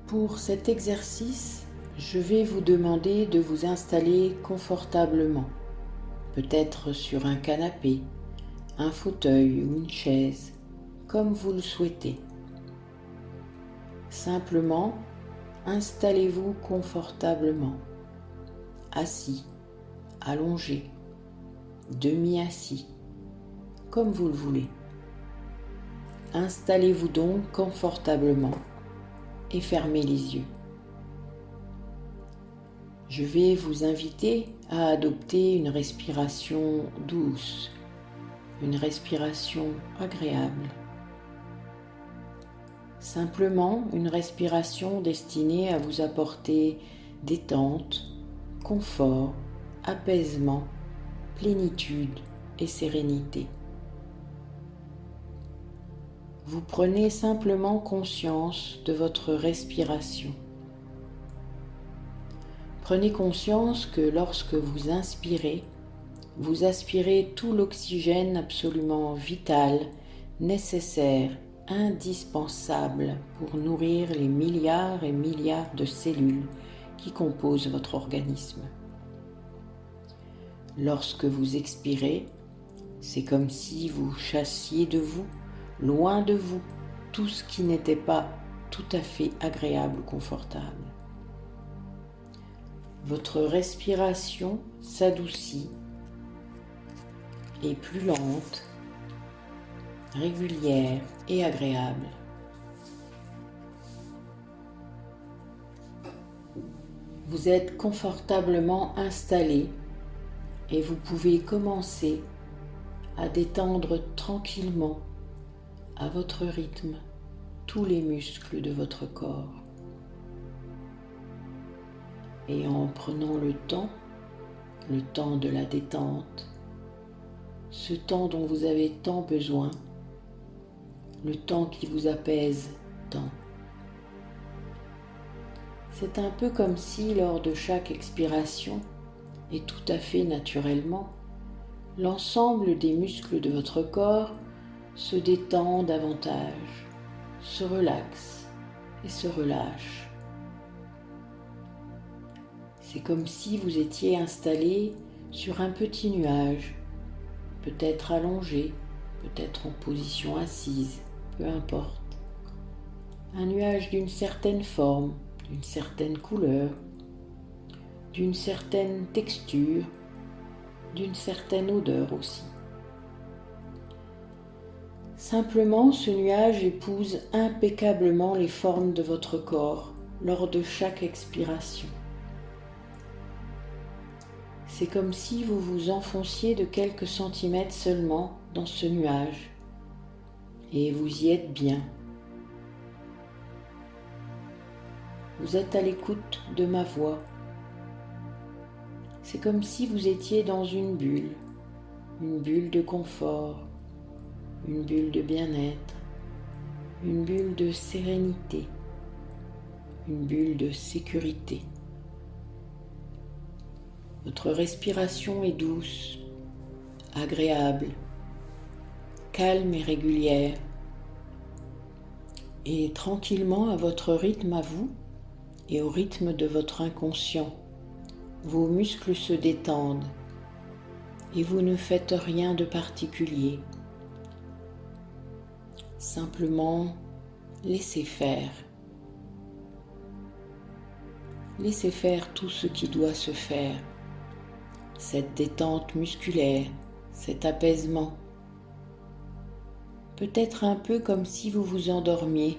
Pour cet exercice, je vais vous demander de vous installer confortablement, peut-être sur un canapé, un fauteuil ou une chaise, comme vous le souhaitez. Simplement, installez-vous confortablement, assis, allongé, demi-assis, comme vous le voulez. Installez-vous donc confortablement et fermez les yeux. Je vais vous inviter à adopter une respiration douce, une respiration agréable. Simplement une respiration destinée à vous apporter détente, confort, apaisement, plénitude et sérénité. Vous prenez simplement conscience de votre respiration. Prenez conscience que lorsque vous inspirez, vous aspirez tout l'oxygène absolument vital, nécessaire, indispensable pour nourrir les milliards et milliards de cellules qui composent votre organisme. Lorsque vous expirez, c'est comme si vous chassiez de vous, loin de vous, tout ce qui n'était pas tout à fait agréable ou confortable. Votre respiration s'adoucit, est plus lente, régulière et agréable. Vous êtes confortablement installé et vous pouvez commencer à détendre tranquillement, à votre rythme, tous les muscles de votre corps. Et en prenant le temps de la détente, ce temps dont vous avez tant besoin, le temps qui vous apaise tant. C'est un peu comme si lors de chaque expiration, et tout à fait naturellement, l'ensemble des muscles de votre corps se détend davantage, se relaxe et se relâche. C'est comme si vous étiez installé sur un petit nuage, peut-être allongé, peut-être en position assise, peu importe. Un nuage d'une certaine forme, d'une certaine couleur, d'une certaine texture, d'une certaine odeur aussi. Simplement, ce nuage épouse impeccablement les formes de votre corps lors de chaque expiration. C'est comme si vous vous enfonciez de quelques centimètres seulement dans ce nuage et vous y êtes bien. Vous êtes à l'écoute de ma voix. C'est comme si vous étiez dans une bulle de confort, une bulle de bien-être, une bulle de sérénité, une bulle de sécurité. Votre respiration est douce, agréable, calme et régulière. Et tranquillement, à votre rythme à vous et au rythme de votre inconscient, vos muscles se détendent et vous ne faites rien de particulier. Simplement, laissez faire. Laissez faire tout ce qui doit se faire. Cette détente musculaire, cet apaisement. Peut-être un peu comme si vous vous endormiez.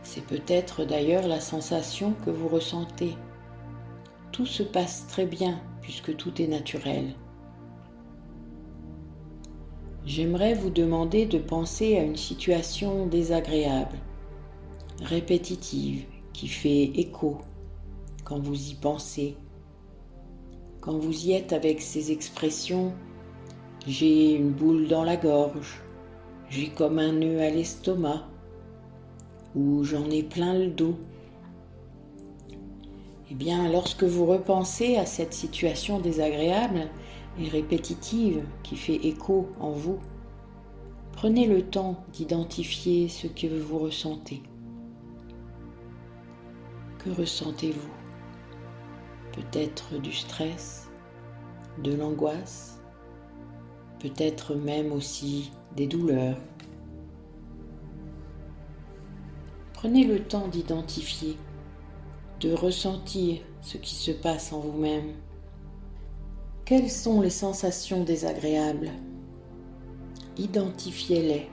C'est peut-être d'ailleurs la sensation que vous ressentez. Tout se passe très bien puisque tout est naturel. J'aimerais vous demander de penser à une situation désagréable, répétitive, qui fait écho quand vous y pensez. Quand vous y êtes avec ces expressions « j'ai une boule dans la gorge »,« j'ai comme un nœud à l'estomac » ou « j'en ai plein le dos ». Eh bien, lorsque vous repensez à cette situation désagréable et répétitive qui fait écho en vous, prenez le temps d'identifier ce que vous ressentez. Que ressentez-vous? Peut-être du stress, de l'angoisse, peut-être même aussi des douleurs. Prenez le temps d'identifier, de ressentir ce qui se passe en vous-même. Quelles sont les sensations désagréables? Identifiez-les.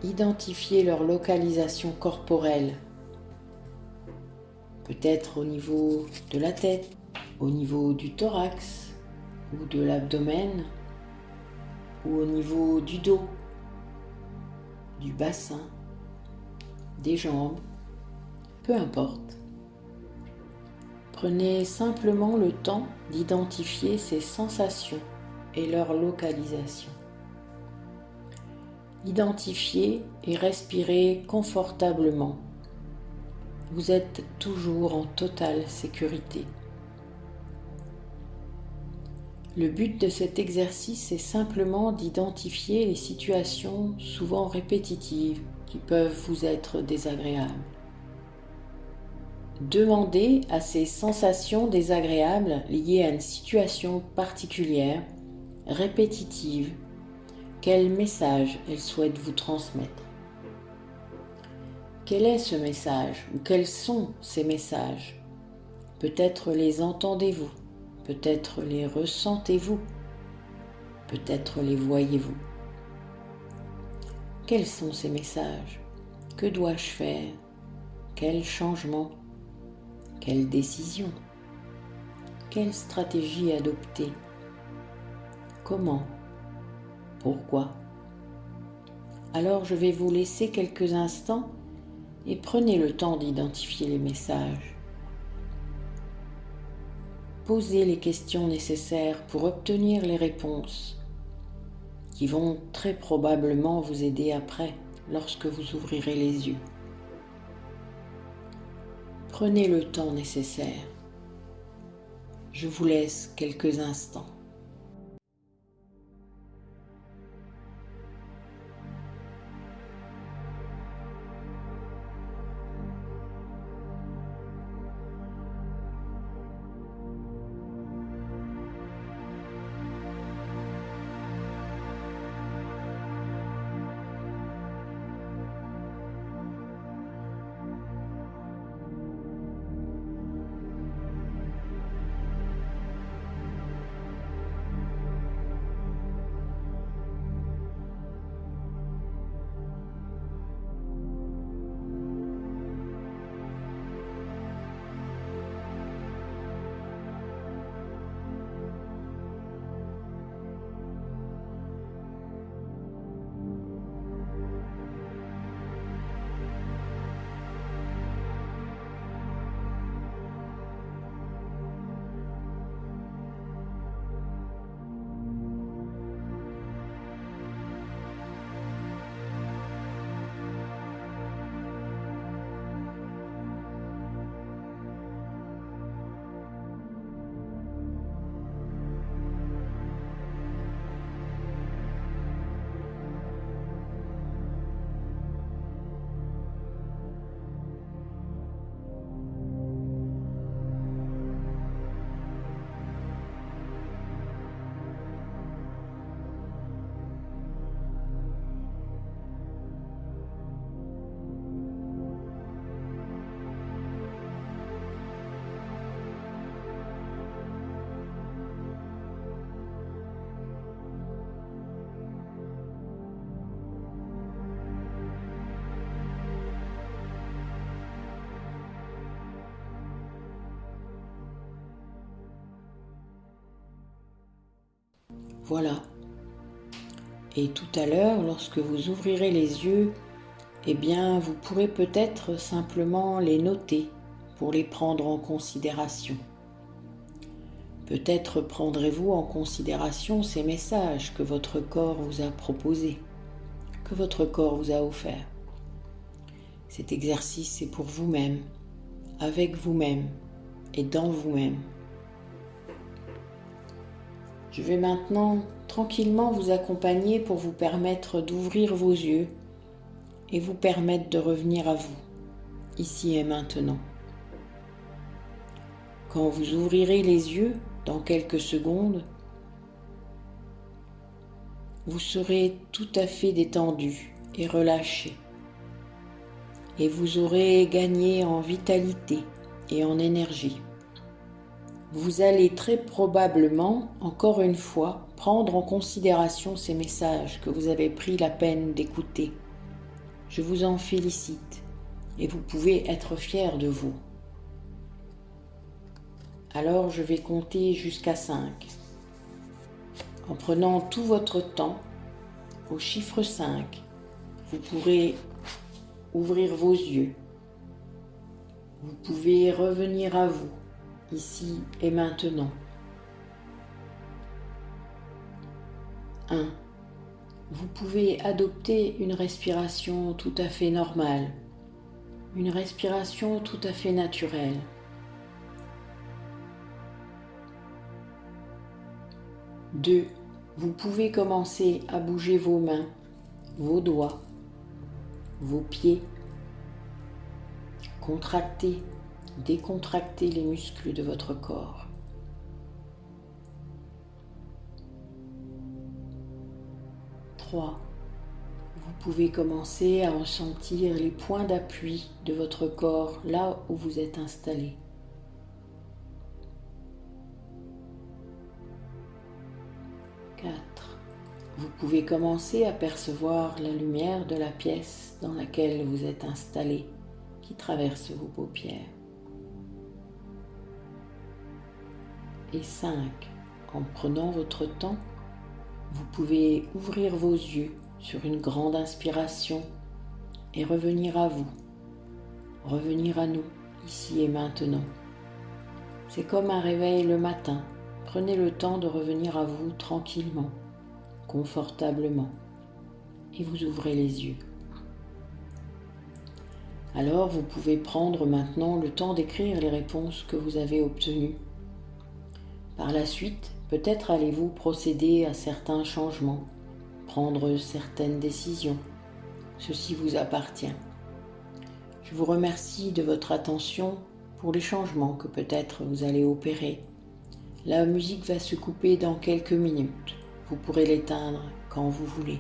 Identifiez leur localisation corporelle. Peut-être au niveau de la tête, au niveau du thorax ou de l'abdomen, ou au niveau du dos, du bassin, des jambes, peu importe. Prenez simplement le temps d'identifier ces sensations et leur localisation. Identifiez et respirez confortablement. Vous êtes toujours en totale sécurité. Le but de cet exercice est simplement d'identifier les situations souvent répétitives qui peuvent vous être désagréables. Demandez à ces sensations désagréables liées à une situation particulière, répétitive, quel message elles souhaitent vous transmettre. Quel est ce message ou quels sont ces messages? Peut-être les entendez-vous, peut-être les ressentez-vous, peut-être les voyez-vous. Quels sont ces messages? Que dois-je faire? Quel changement? Quelle décision? Quelle stratégie adopter? Comment? Pourquoi? Alors je vais vous laisser quelques instants et prenez le temps d'identifier les messages. Posez les questions nécessaires pour obtenir les réponses qui vont très probablement vous aider après lorsque vous ouvrirez les yeux. Prenez le temps nécessaire. Je vous laisse quelques instants. Voilà. Et tout à l'heure, lorsque vous ouvrirez les yeux, eh bien, vous pourrez peut-être simplement les noter pour les prendre en considération. Peut-être prendrez-vous en considération ces messages que votre corps vous a proposés, que votre corps vous a offerts. Cet exercice est pour vous-même, avec vous-même et dans vous-même. Je vais maintenant tranquillement vous accompagner pour vous permettre d'ouvrir vos yeux et vous permettre de revenir à vous, ici et maintenant. Quand vous ouvrirez les yeux dans quelques secondes, vous serez tout à fait détendu et relâché. Et vous aurez gagné en vitalité et en énergie. Vous allez très probablement, encore une fois, prendre en considération ces messages que vous avez pris la peine d'écouter. Je vous en félicite et vous pouvez être fiers de vous. Alors je vais compter jusqu'à 5. En prenant tout votre temps, au chiffre 5, vous pourrez ouvrir vos yeux. Vous pouvez revenir à vous, ici et maintenant. 1. Vous pouvez adopter une respiration tout à fait normale, une respiration tout à fait naturelle. 2. Vous pouvez commencer à bouger vos mains, vos doigts, vos pieds. Contractez, décontractez les muscles de votre corps. 3. Vous pouvez commencer à ressentir les points d'appui de votre corps là où vous êtes installé. 4. Vous pouvez commencer à percevoir la lumière de la pièce dans laquelle vous êtes installé qui traverse vos paupières. Et 5. En prenant votre temps, vous pouvez ouvrir vos yeux sur une grande inspiration et revenir à vous, revenir à nous, ici et maintenant. C'est comme un réveil le matin. Prenez le temps de revenir à vous tranquillement, confortablement, et vous ouvrez les yeux. Alors vous pouvez prendre maintenant le temps d'écrire les réponses que vous avez obtenues. Par la suite, peut-être allez-vous procéder à certains changements, prendre certaines décisions. Ceci vous appartient. Je vous remercie de votre attention pour les changements que peut-être vous allez opérer. La musique va se couper dans quelques minutes. Vous pourrez l'éteindre quand vous voulez.